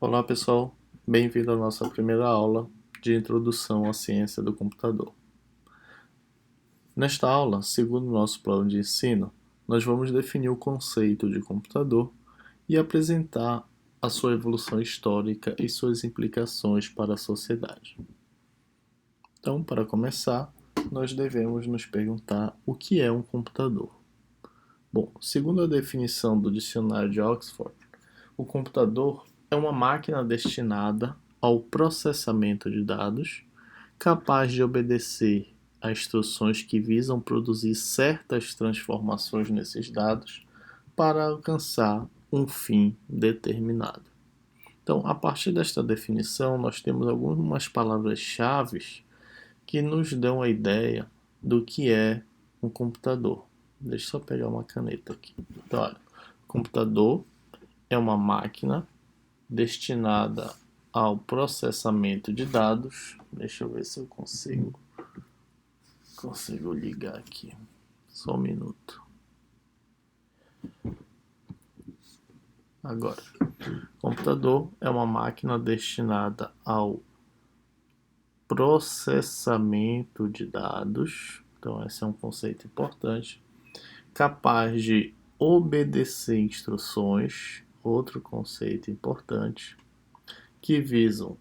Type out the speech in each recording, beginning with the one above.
Olá pessoal, bem-vindo à nossa primeira aula de Introdução à Ciência do Computador. Nesta aula, segundo o nosso plano de ensino, nós vamos definir o conceito de computador e apresentar a sua evolução histórica e suas implicações para a sociedade. Então, para começar, nós devemos nos perguntar o que é um computador. Bom, segundo a definição do dicionário de Oxford, o computador é uma máquina destinada ao processamento de dados, capaz de obedecer a instruções que visam produzir certas transformações nesses dados para alcançar um fim determinado. Então, a partir desta definição, nós temos algumas palavras-chave que nos dão a ideia do que é um computador. Deixa eu só pegar uma caneta aqui. Então, olha, computador é uma máquina destinada ao processamento de dados. Deixa eu ver se eu consigo ligar aqui. Só um minuto. Agora, computador é uma máquina destinada ao processamento de dados. Então, esse é um conceito importante. Capaz de obedecer instruções, outro conceito importante, que visam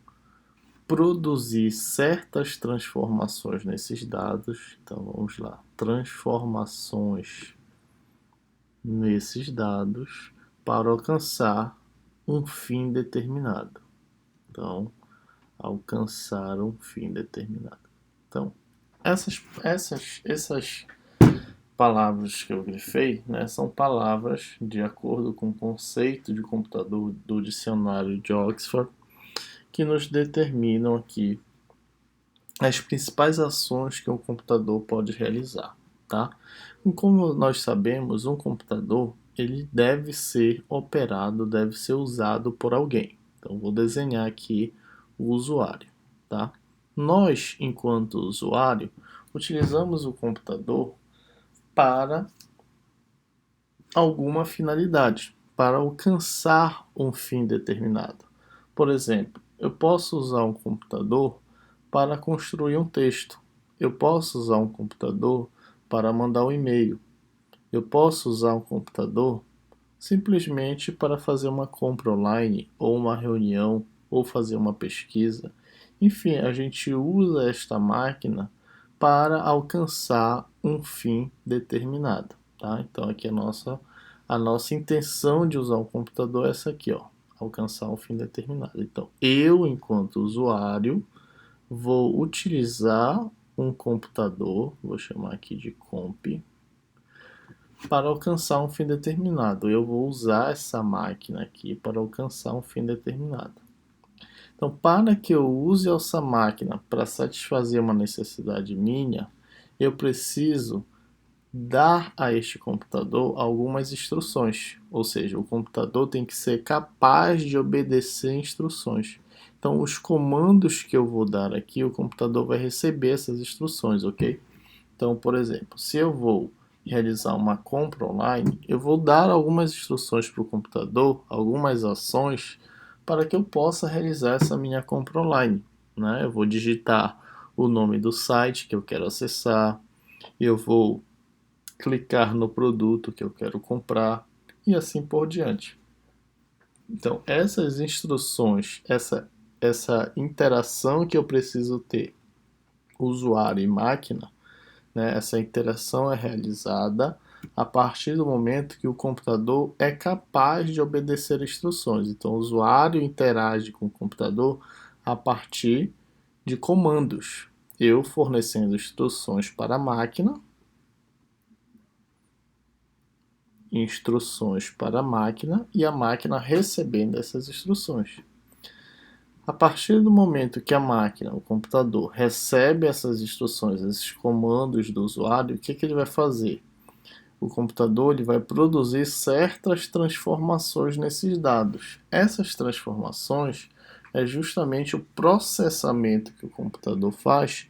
produzir certas transformações nesses dados. Então vamos lá, transformações nesses dados para alcançar um fim determinado. Então, alcançar um fim determinado. Então, essas palavras que eu grifei, né, são palavras de acordo com o conceito de computador do dicionário de Oxford, que nos determinam aqui as principais ações que um computador pode realizar, tá? E como nós sabemos, um computador ele deve ser operado, deve ser usado por alguém. Então vou desenhar aqui o usuário, tá? Nós, enquanto usuário, utilizamos o computador para alguma finalidade, para alcançar um fim determinado. Por exemplo, eu posso usar um computador para construir um texto. Eu posso usar um computador para mandar um e-mail. Eu posso usar um computador simplesmente para fazer uma compra online, ou uma reunião, ou fazer uma pesquisa. Enfim, a gente usa esta máquina para alcançar um fim determinado. Tá? Então aqui a nossa intenção de usar um computador é essa aqui, ó, alcançar um fim determinado. Então eu, enquanto usuário, vou utilizar um computador, vou chamar aqui de comp, para alcançar um fim determinado. Eu vou usar essa máquina aqui para alcançar um fim determinado. Então, para que eu use essa máquina para satisfazer uma necessidade minha, eu preciso dar a este computador algumas instruções. Ou seja, o computador tem que ser capaz de obedecer instruções. Então, os comandos que eu vou dar aqui, o computador vai receber essas instruções, ok? Então, por exemplo, se eu vou realizar uma compra online, eu vou dar algumas instruções para o computador, algumas ações, para que eu possa realizar essa minha compra online, né? Eu vou digitar o nome do site que eu quero acessar, eu vou clicar no produto que eu quero comprar e assim por diante. Então, essas instruções, essa interação que eu preciso ter, usuário e máquina, né, essa interação é realizada a partir do momento que o computador é capaz de obedecer instruções. Então, o usuário interage com o computador a partir de comandos. Eu fornecendo instruções para a máquina, e a máquina recebendo essas instruções. A partir do momento que a máquina, o computador, recebe essas instruções, esses comandos do usuário, o que ele vai fazer? O computador ele vai produzir certas transformações nesses dados. Essas transformações é justamente o processamento que o computador faz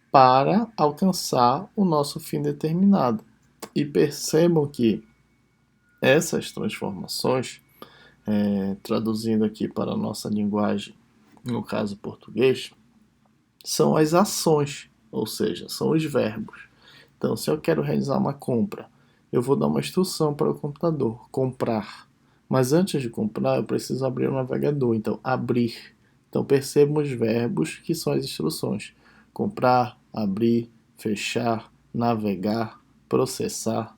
para alcançar o nosso fim determinado. E percebam que essas transformações traduzindo aqui para a nossa linguagem, no caso português, são as ações, ou seja, são os verbos. Então, se eu quero realizar uma compra, eu vou dar uma instrução para o computador, comprar. Mas antes de comprar, eu preciso abrir o navegador, então abrir. Então, percebam os verbos que são as instruções: comprar, abrir, fechar, navegar, processar,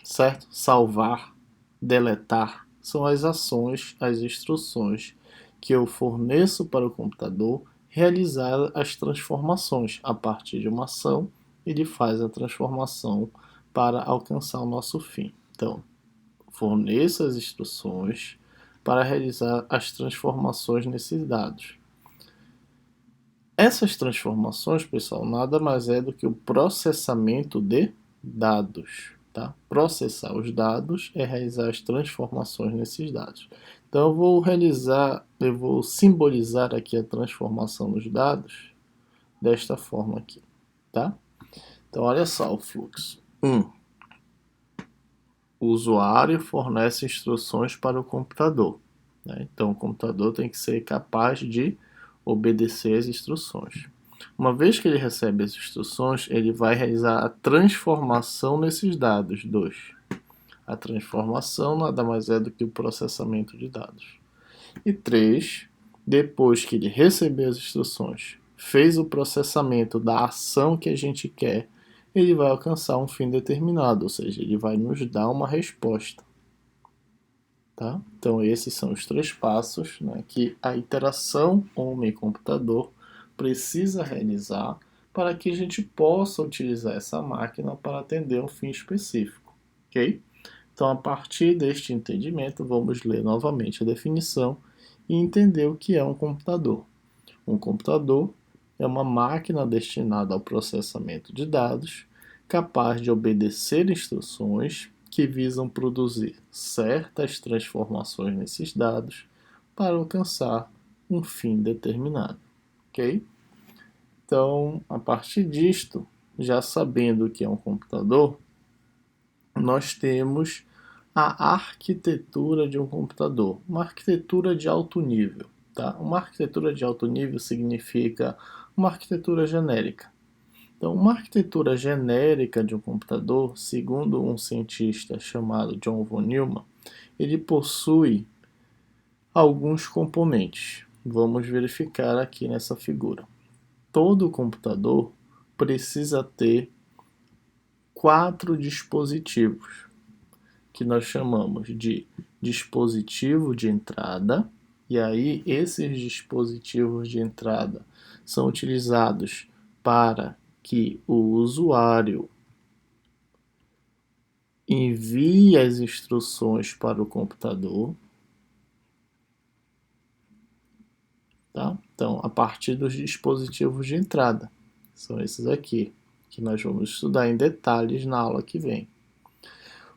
certo? Salvar, deletar. São as ações, as instruções que eu forneço para o computador realizar as transformações. A partir de uma ação, ele faz a transformação para alcançar o nosso fim. Então, forneço as instruções para realizar as transformações nesses dados. Essas transformações, pessoal, nada mais é do que o processamento de dados. Tá? Processar os dados é realizar as transformações nesses dados. Então eu vou simbolizar aqui a transformação dos dados desta forma aqui, tá? Então olha só o fluxo. O usuário fornece instruções para o computador, né? Então o computador tem que ser capaz de obedecer as instruções. Uma vez que ele recebe as instruções, ele vai realizar a transformação nesses dados. 2. A transformação nada mais é do que o processamento de dados. E 3. Depois que ele recebeu as instruções, fez o processamento da ação que a gente quer, ele vai alcançar um fim determinado, ou seja, ele vai nos dar uma resposta. Tá? Então esses são os 3 passos, né, que a interação homem-computador precisa realizar para que a gente possa utilizar essa máquina para atender um fim específico. Ok? Então, a partir deste entendimento, vamos ler novamente a definição e entender o que é um computador. Um computador é uma máquina destinada ao processamento de dados, capaz de obedecer instruções que visam produzir certas transformações nesses dados para alcançar um fim determinado. Ok? Então, a partir disto, já sabendo o que é um computador, nós temos a arquitetura de um computador, uma arquitetura de alto nível. Tá? Uma arquitetura de alto nível significa uma arquitetura genérica. Então, uma arquitetura genérica de um computador, segundo um cientista chamado John von Neumann, ele possui alguns componentes. Vamos verificar aqui nessa figura. Todo computador precisa ter 4 dispositivos, que nós chamamos de dispositivo de entrada, e aí esses dispositivos de entrada são utilizados para que o usuário envie as instruções para o computador. Tá? Então, a partir dos dispositivos de entrada, são esses aqui, que nós vamos estudar em detalhes na aula que vem.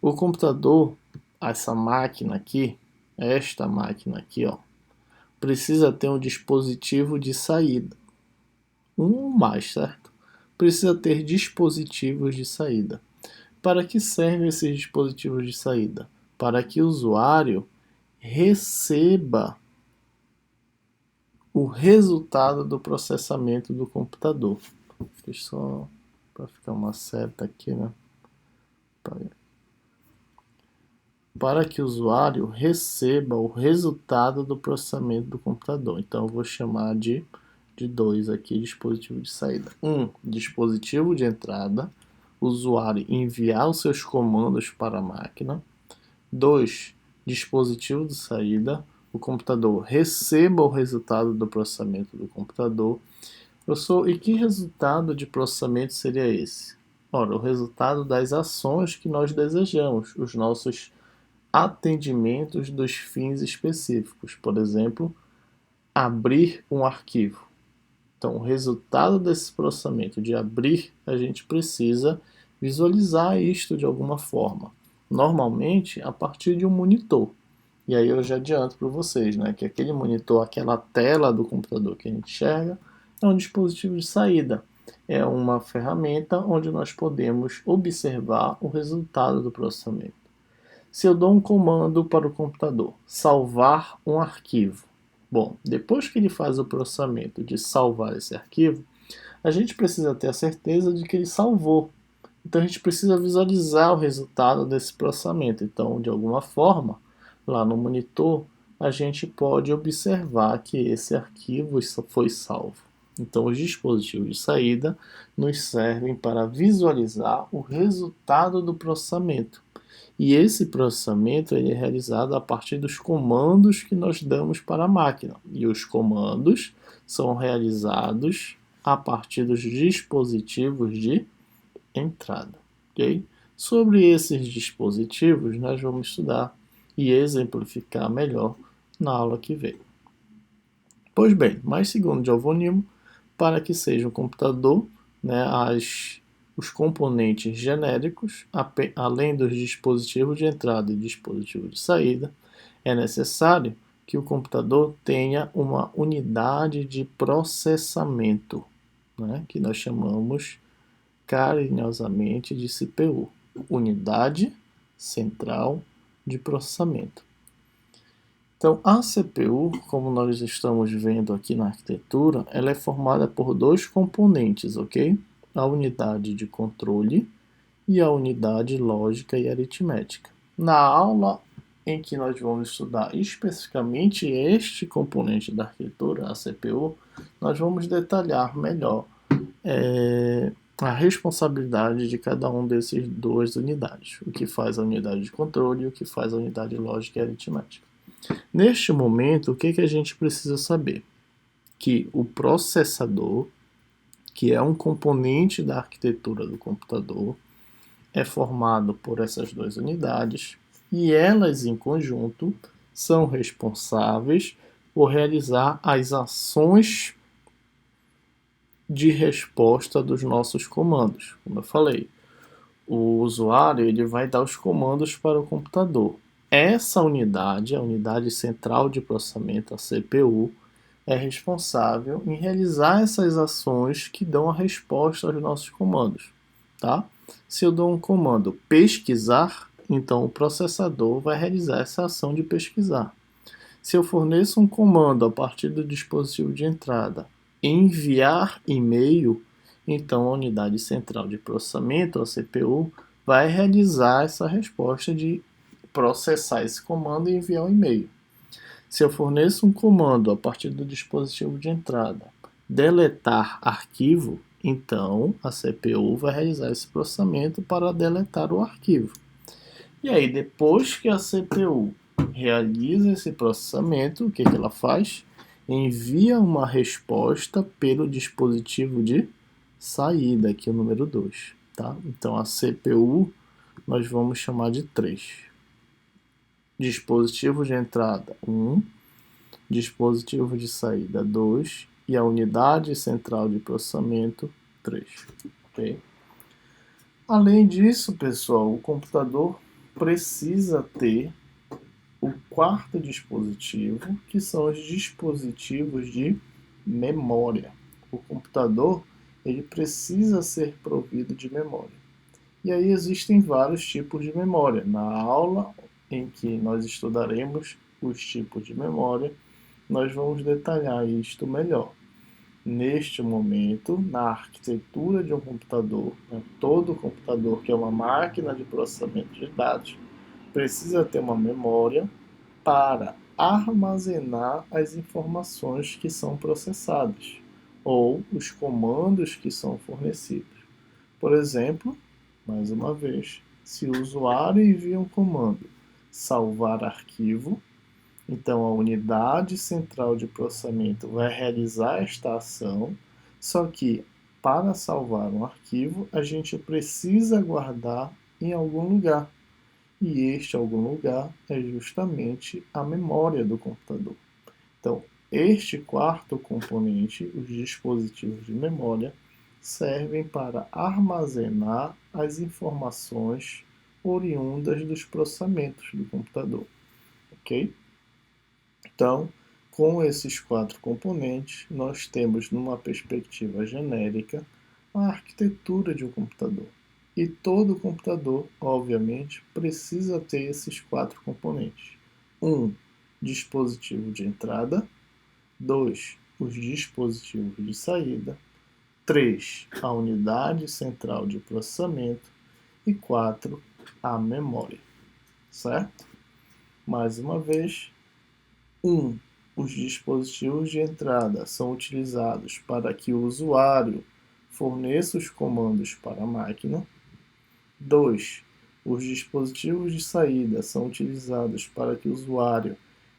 O computador, essa máquina aqui, esta máquina aqui, ó, precisa ter um dispositivo de saída. Um ou mais, certo? Precisa ter dispositivos de saída. Para que servem esses dispositivos de saída? Para que o usuário receba o resultado do processamento do computador. Deixa só para ficar uma seta aqui, né? Para que o usuário receba o resultado do processamento do computador. Então, eu vou chamar de 2 aqui, dispositivo de saída. Dispositivo de entrada, o usuário enviar os seus comandos para a máquina. 2, dispositivo de saída, o computador receba o resultado do processamento do computador. E que resultado de processamento seria esse? Ora, o resultado das ações que nós desejamos, os nossos atendimentos dos fins específicos. Por exemplo, abrir um arquivo. Então, o resultado desse processamento de abrir, a gente precisa visualizar isto de alguma forma. Normalmente, a partir de um monitor. E aí eu já adianto para vocês, né, que aquele monitor, aquela tela do computador que a gente enxerga, é um dispositivo de saída. É uma ferramenta onde nós podemos observar o resultado do processamento. Se eu dou um comando para o computador, salvar um arquivo. Bom, depois que ele faz o processamento de salvar esse arquivo, a gente precisa ter a certeza de que ele salvou. Então a gente precisa visualizar o resultado desse processamento. Então, de alguma forma, lá no monitor, a gente pode observar que esse arquivo foi salvo. Então, os dispositivos de saída nos servem para visualizar o resultado do processamento. E esse processamento ele é realizado a partir dos comandos que nós damos para a máquina. E os comandos são realizados a partir dos dispositivos de entrada. Okay? Sobre esses dispositivos, nós vamos estudar e exemplificar melhor na aula que vem. Pois bem, mas segundo Giovannino, para que seja um computador, né, os componentes genéricos, além dos dispositivos de entrada e dispositivo de saída, é necessário que o computador tenha uma unidade de processamento, né, que nós chamamos carinhosamente de CPU, Unidade Central de Processamento. Então, a CPU, como nós estamos vendo aqui na arquitetura, ela é formada por dois componentes, ok? A unidade de controle e a unidade lógica e aritmética. Na aula em que nós vamos estudar especificamente este componente da arquitetura, a CPU, nós vamos detalhar melhor a responsabilidade de cada um desses duas unidades, o que faz a unidade de controle e o que faz a unidade lógica e aritmética. Neste momento, o que a gente precisa saber? Que o processador, que é um componente da arquitetura do computador, é formado por essas duas unidades e elas, em conjunto, são responsáveis por realizar as ações de resposta dos nossos comandos. Como eu falei, o usuário ele vai dar os comandos para o computador. Essa unidade, a unidade central de processamento, a CPU, é responsável em realizar essas ações que dão a resposta aos nossos comandos. Tá? Se eu dou um comando pesquisar, então o processador vai realizar essa ação de pesquisar. Se eu forneço um comando a partir do dispositivo de entrada, enviar e-mail, então a unidade central de processamento, a CPU, vai realizar essa resposta de processar esse comando e enviar um e-mail. Se eu forneço um comando a partir do dispositivo de entrada, deletar arquivo, então a CPU vai realizar esse processamento para deletar o arquivo. E aí, depois que a CPU realiza esse processamento, o que ela faz? Envia uma resposta pelo dispositivo de saída, que é o número 2. Tá? Então, a CPU nós vamos chamar de 3. Dispositivo de entrada 1, dispositivo de saída 2 e a unidade central de processamento 3. Okay? Além disso, pessoal, o computador precisa ter o quarto dispositivo, que são os dispositivos de memória. O computador ele precisa ser provido de memória. E aí existem vários tipos de memória. Na aula em que nós estudaremos os tipos de memória, nós vamos detalhar isto melhor. Neste momento, na arquitetura de um computador, né, todo computador que é uma máquina de processamento de dados, precisa ter uma memória para armazenar as informações que são processadas ou os comandos que são fornecidos. Por exemplo, mais uma vez, se o usuário envia um comando salvar arquivo, então a unidade central de processamento vai realizar esta ação, só que para salvar um arquivo a gente precisa guardar em algum lugar. E este algum lugar é justamente a memória do computador. Então, este quarto componente, os dispositivos de memória, servem para armazenar as informações oriundas dos processamentos do computador. Ok? Então, com esses quatro componentes, nós temos, numa perspectiva genérica, a arquitetura de um computador. E todo computador, obviamente, precisa ter esses 4 componentes. 1. Dispositivo de entrada. 2. Os dispositivos de saída. 3. A unidade central de processamento. E 4. A memória. Certo? Mais uma vez. 1. Os dispositivos de entrada são utilizados para que o usuário forneça os comandos para a máquina. 2. Os dispositivos de saída são utilizados para que o usuário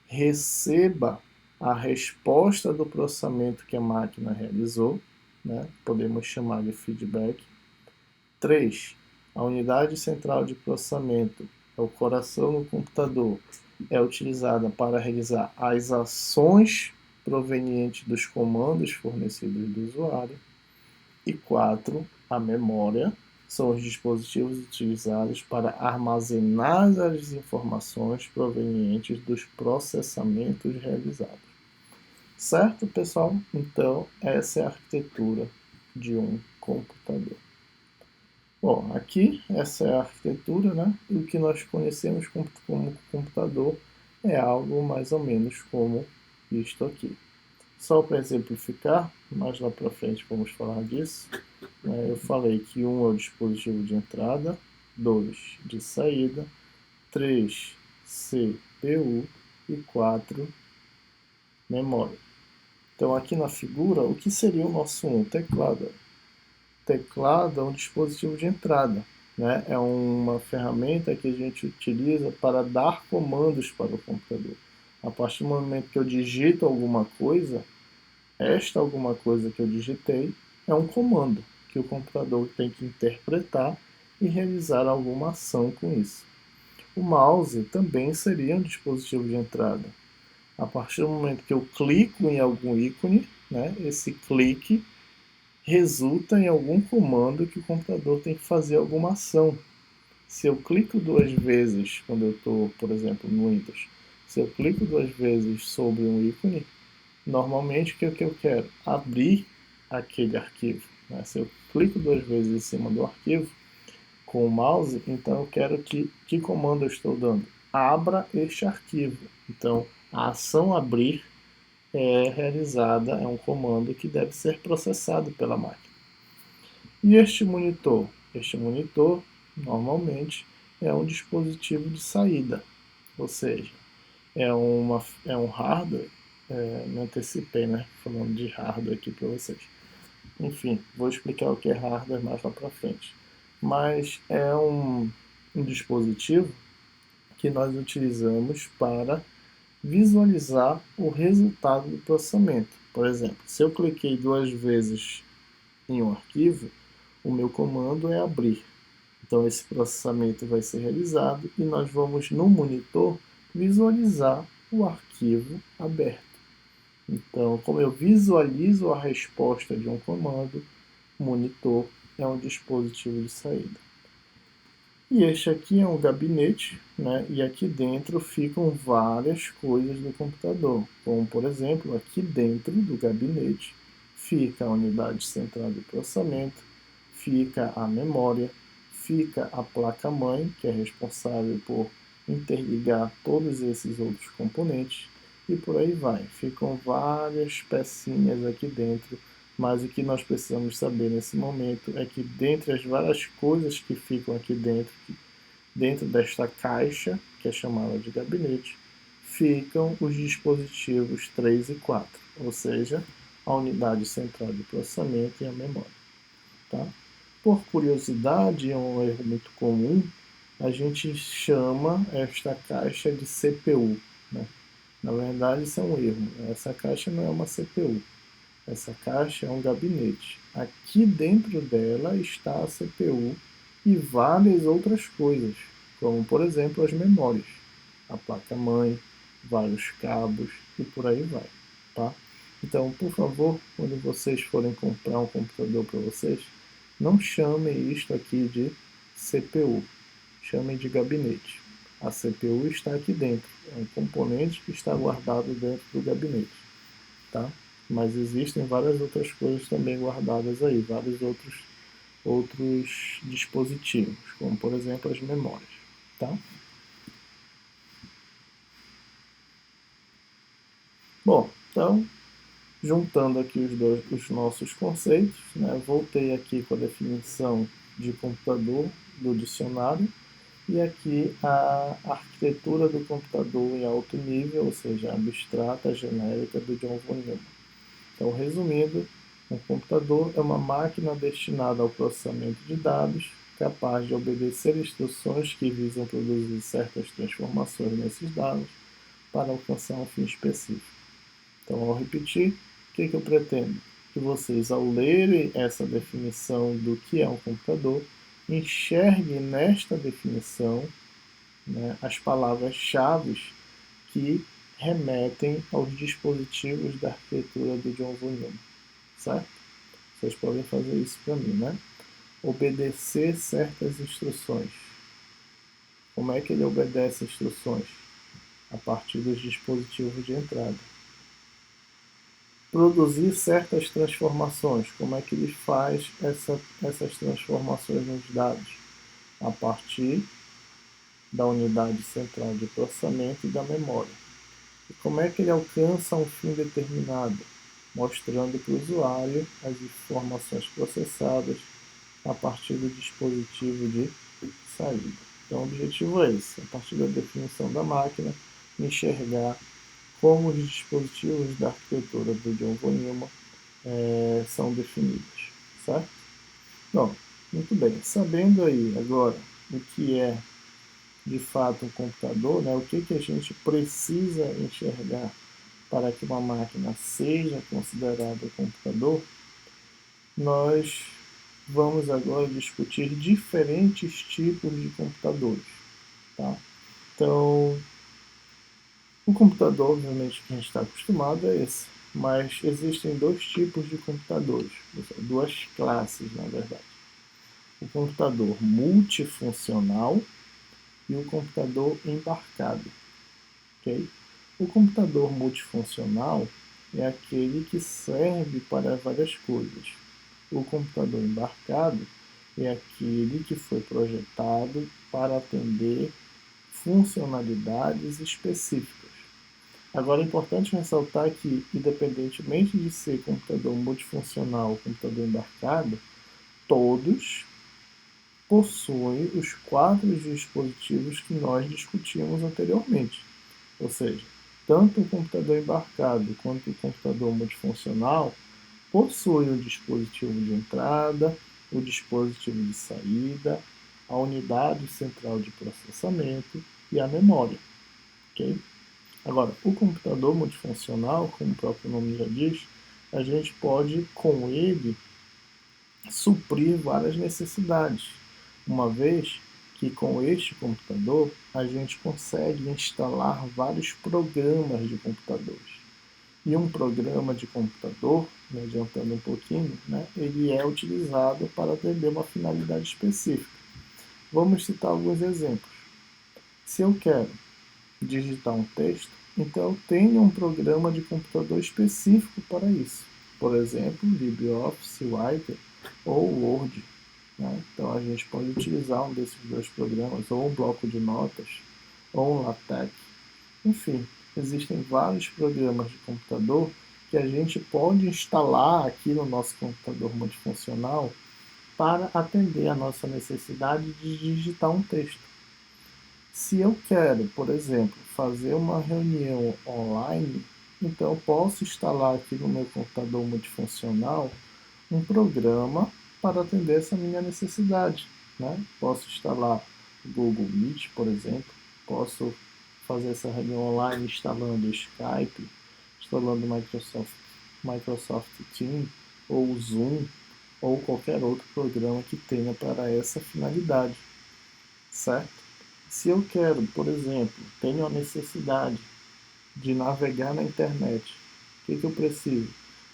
receba a resposta do processamento que a máquina realizou, né? Podemos chamar de feedback. 3. A unidade central de processamento, é o coração do computador, é utilizada para realizar as ações provenientes dos comandos fornecidos do usuário. E 4. A memória, são os dispositivos utilizados para armazenar as informações provenientes dos processamentos realizados. Certo, pessoal? Então, essa é a arquitetura de um computador. Bom, aqui essa é a arquitetura, né? E o que nós conhecemos como computador é algo mais ou menos como isto aqui. Só para exemplificar, mais lá para frente vamos falar disso. Eu falei que 1 é o dispositivo de entrada, 2 de saída, 3 CPU e 4 memória. Então aqui na figura, o que seria o nosso 1? Teclado. Teclado é um dispositivo de entrada, né? É uma ferramenta que a gente utiliza para dar comandos para o computador. A partir do momento que eu digito alguma coisa, esta alguma coisa que eu digitei é um comando que o computador tem que interpretar e realizar alguma ação com isso. O mouse também seria um dispositivo de entrada. A partir do momento que eu clico em algum ícone, né, esse clique resulta em algum comando que o computador tem que fazer alguma ação. Se eu clico 2 vezes, quando eu estou, por exemplo, no Windows, se eu clico 2 vezes sobre um ícone, normalmente o que eu quero? Abrir aquele arquivo. Né? Se eu clico 2 vezes em cima do arquivo com o mouse, então eu quero que comando eu estou dando? Abra este arquivo. Então, a ação abrir é realizada, é um comando que deve ser processado pela máquina. E este monitor? Este monitor, normalmente, é um dispositivo de saída, ou seja, é um hardware, me antecipei, né, falando de hardware aqui para vocês. Enfim, vou explicar o que é hardware mais lá para frente. Mas é um dispositivo que nós utilizamos para visualizar o resultado do processamento. Por exemplo, se eu cliquei 2 vezes em um arquivo, o meu comando é abrir. Então esse processamento vai ser realizado e nós vamos no monitor visualizar o arquivo aberto. Então, como eu visualizo a resposta de um comando, o monitor é um dispositivo de saída. E este aqui é um gabinete, né? E aqui dentro ficam várias coisas do computador, como por exemplo, aqui dentro do gabinete fica a unidade central de processamento, fica a memória, fica a placa-mãe, que é responsável por interligar todos esses outros componentes, e por aí vai. Ficam várias pecinhas aqui dentro, mas o que nós precisamos saber nesse momento é que dentre as várias coisas que ficam aqui dentro desta caixa, que é chamada de gabinete, ficam os dispositivos 3 e 4, ou seja, a unidade central de processamento e a memória. Tá? Por curiosidade, é um erro muito comum, a gente chama esta caixa de CPU. Né? Na verdade, isso é um erro. Essa caixa não é uma CPU. Essa caixa é um gabinete. Aqui dentro dela está a CPU e várias outras coisas, como por exemplo as memórias, a placa-mãe, vários cabos e por aí vai. Tá? Então, por favor, quando vocês forem comprar um computador para vocês, não chamem isto aqui de CPU, chamem de gabinete. A CPU está aqui dentro, é um componente que está guardado dentro do gabinete. Tá? Mas existem várias outras coisas também guardadas aí, vários outros outros dispositivos, como por exemplo as memórias. Tá? Bom, então, juntando aqui os nossos conceitos, né, voltei aqui com a definição de computador do dicionário e aqui a arquitetura do computador em alto nível, ou seja, abstrata, genérica, do John von Neumann. Então, resumindo, um computador é uma máquina destinada ao processamento de dados, capaz de obedecer instruções que visam produzir certas transformações nesses dados para alcançar um fim específico. Então, ao repetir, o que eu pretendo? Que vocês, ao lerem essa definição do que é um computador, enxerguem nesta definição, né, as palavras-chave que remetem aos dispositivos da arquitetura do John von Neumann, certo? Vocês podem fazer isso para mim, né? Obedecer certas instruções. Como é que ele obedece instruções? A partir dos dispositivos de entrada. Produzir certas transformações. Como é que ele faz essas transformações nos dados? A partir da unidade central de processamento e da memória. E como é que ele alcança um fim determinado? Mostrando para o usuário as informações processadas a partir do dispositivo de saída. Então, o objetivo é esse, a partir da definição da máquina, enxergar como os dispositivos da arquitetura do John von Neumann são definidos, certo? Bom, muito bem. Sabendo aí agora o que é de fato um computador, né, o que a gente precisa enxergar para que uma máquina seja considerada um computador, nós vamos agora discutir diferentes tipos de computadores. Tá? Então, o computador, obviamente, que a gente está acostumado é esse, mas existem dois tipos de computadores, duas classes, na verdade. O computador multifuncional e o computador embarcado. Okay? O computador multifuncional é aquele que serve para várias coisas. O computador embarcado é aquele que foi projetado para atender funcionalidades específicas. Agora é importante ressaltar que, independentemente de ser computador multifuncional ou computador embarcado, todos possuem os quatro dispositivos que nós discutimos anteriormente. Ou seja, tanto o computador embarcado quanto o computador multifuncional possuem o dispositivo de entrada, o dispositivo de saída, a unidade central de processamento e a memória. Okay? Agora, o computador multifuncional, como o próprio nome já diz, a gente pode, com ele, suprir várias necessidades, uma vez que com este computador a gente consegue instalar vários programas de computadores. E um programa de computador, me adiantando um pouquinho, né, ele é utilizado para atender uma finalidade específica. Vamos citar alguns exemplos. Se eu quero digitar um texto, então eu tenho um programa de computador específico para isso. Por exemplo, LibreOffice Writer ou Word. Né? Então a gente pode utilizar um desses dois programas, ou um bloco de notas, ou um LaTeX. Enfim, existem vários programas de computador que a gente pode instalar aqui no nosso computador multifuncional para atender a nossa necessidade de digitar um texto. Se eu quero, por exemplo, fazer uma reunião online, então eu posso instalar aqui no meu computador multifuncional um programa para atender essa minha necessidade. Né? Posso instalar o Google Meet, por exemplo, posso fazer essa reunião online instalando o Skype, instalando o Microsoft Teams, ou o Zoom, ou qualquer outro programa que tenha para essa finalidade, certo? Se eu quero, por exemplo, tenho a necessidade de navegar na internet, o que eu preciso?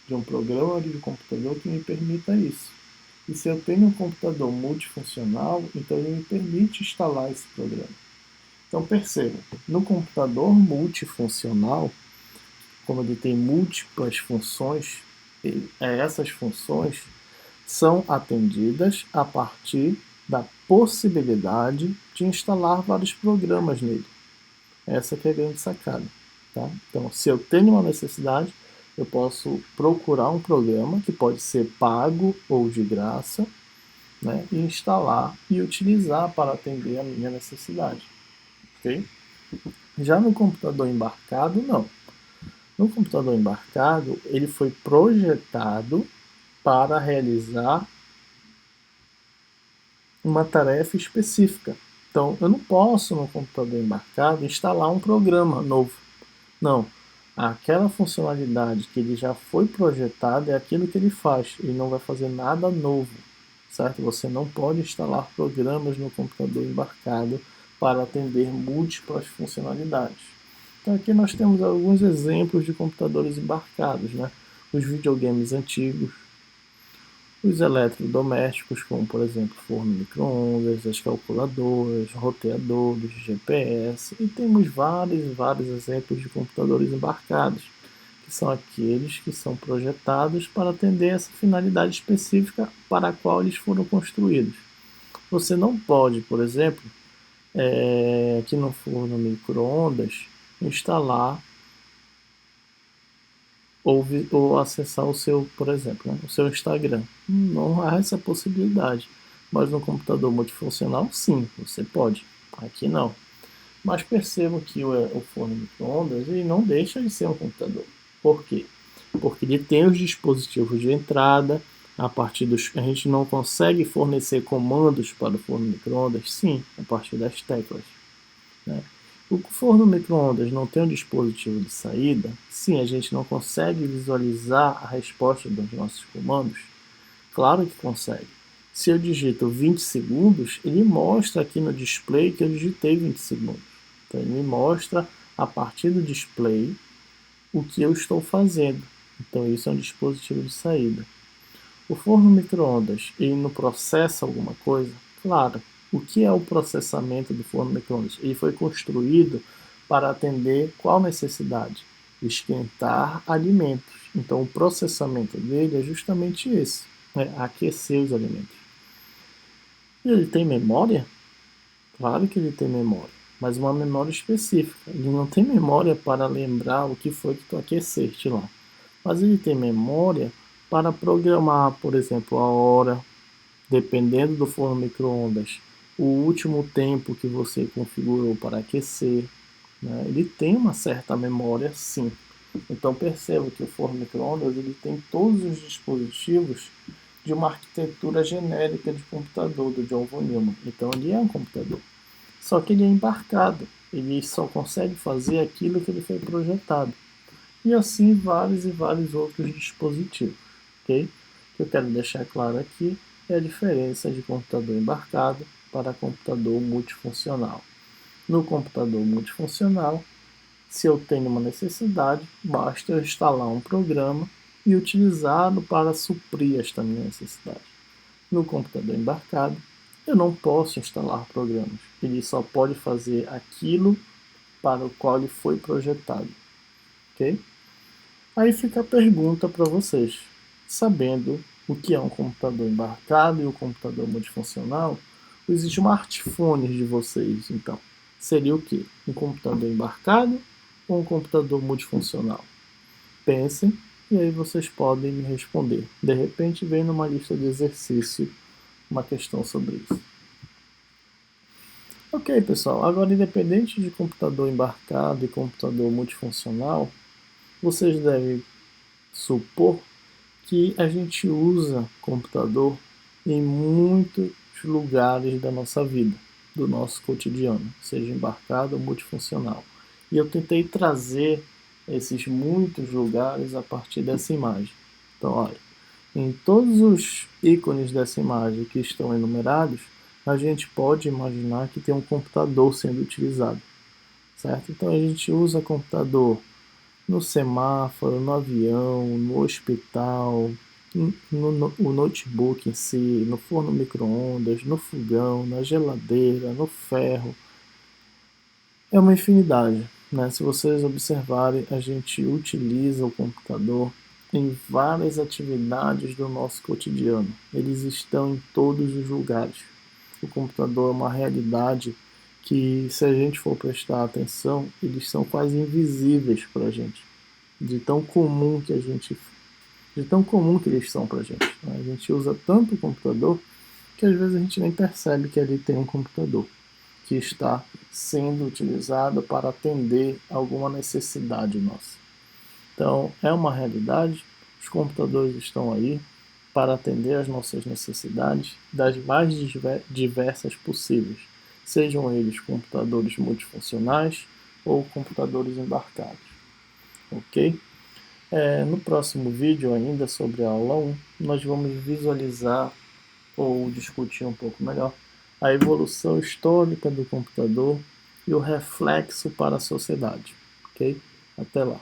De um programa de computador que me permita isso. E se eu tenho um computador multifuncional, então ele me permite instalar esse programa. Então perceba, no computador multifuncional, como ele tem múltiplas funções, essas funções são atendidas a partir da possibilidade de instalar vários programas nele. Essa que é a grande sacada. Tá? Então, se eu tenho uma necessidade, eu posso procurar um programa que pode ser pago ou de graça, né, e instalar e utilizar para atender a minha necessidade. Okay? Já no computador embarcado, não. No computador embarcado, ele foi projetado para realizar uma tarefa específica. Então, eu não posso no computador embarcado instalar um programa novo. Não. Aquela funcionalidade que ele já foi projetado é aquilo que ele faz. Ele não vai fazer nada novo, certo? Você não pode instalar programas no computador embarcado para atender múltiplas funcionalidades. Então aqui nós temos alguns exemplos de computadores embarcados, né? Os videogames antigos, os eletrodomésticos, como por exemplo forno micro-ondas, as calculadoras, roteadores, GPS, e temos vários exemplos de computadores embarcados, que são aqueles que são projetados para atender essa finalidade específica para a qual eles foram construídos. Você não pode, por exemplo, aqui no forno micro-ondas, instalar ou acessar o seu, por exemplo, né, o seu Instagram. Não há essa possibilidade. Mas no computador multifuncional, sim, você pode. Aqui não. Mas percebam que o forno micro-ondas ele não deixa de ser um computador. Por quê? Porque ele tem os dispositivos de entrada, a partir dos. A gente não consegue fornecer comandos para o forno micro-ondas, sim, a partir das teclas. Né? O forno micro-ondas não tem um dispositivo de saída? Sim, a gente não consegue visualizar a resposta dos nossos comandos? Claro que consegue. Se eu digito 20 segundos, ele mostra aqui no display que eu digitei 20 segundos. Então ele me mostra a partir do display o que eu estou fazendo. Então isso é um dispositivo de saída. O forno micro-ondas, ele não processa alguma coisa? Claro. O que é o processamento do forno micro-ondas? Ele foi construído para atender qual necessidade? Esquentar alimentos. Então, o processamento dele é justamente esse, né? Aquecer os alimentos. E ele tem memória? Claro que ele tem memória, mas uma memória específica. Ele não tem memória para lembrar o que foi que tu aqueceste lá. Mas ele tem memória para programar, por exemplo, a hora, dependendo do forno micro-ondas, o último tempo que você configurou para aquecer. Né? Ele tem uma certa memória, sim. Então perceba que o forno micro-ondas ele tem todos os dispositivos de uma arquitetura genérica de computador do John von Neumann. Então ele é um computador. Só que ele é embarcado. Ele só consegue fazer aquilo que ele foi projetado. E assim vários e vários outros dispositivos. Ok? O que eu quero deixar claro aqui é a diferença de computador embarcado para computador multifuncional. No computador multifuncional, se eu tenho uma necessidade, basta eu instalar um programa e utilizá-lo para suprir esta minha necessidade. No computador embarcado, eu não posso instalar programas. Ele só pode fazer aquilo para o qual ele foi projetado. Ok? Aí fica a pergunta para vocês. Sabendo o que é um computador embarcado e o computador multifuncional, os smartphones de vocês, então, seria o quê? Um computador embarcado ou um computador multifuncional? Pensem e aí vocês podem me responder. De repente vem numa lista de exercício uma questão sobre isso. Ok, pessoal. Agora, independente de computador embarcado e computador multifuncional, vocês devem supor que a gente usa computador em muitos lugares da nossa vida, do nosso cotidiano, seja embarcado ou multifuncional. E eu tentei trazer esses muitos lugares a partir dessa imagem. Então, olha, em todos os ícones dessa imagem que estão enumerados, a gente pode imaginar que tem um computador sendo utilizado, certo? Então a gente usa computador no semáforo, no avião, no hospital, no notebook em si, no forno micro-ondas, no fogão, na geladeira, no ferro. É uma infinidade. Né? Se vocês observarem, a gente utiliza o computador em várias atividades do nosso cotidiano. Eles estão em todos os lugares. O computador é uma realidade que, se a gente for prestar atenção, eles são quase invisíveis para a gente, de tão comum que de tão comum que eles são para a gente. A gente usa tanto o computador que às vezes a gente nem percebe que ali tem um computador que está sendo utilizado para atender alguma necessidade nossa. Então, é uma realidade, os computadores estão aí para atender às nossas necessidades das mais diversas possíveis, sejam eles computadores multifuncionais ou computadores embarcados, ok? No próximo vídeo, ainda sobre a aula 1, nós vamos visualizar ou discutir um pouco melhor a evolução histórica do computador e o reflexo para a sociedade, ok? Até lá.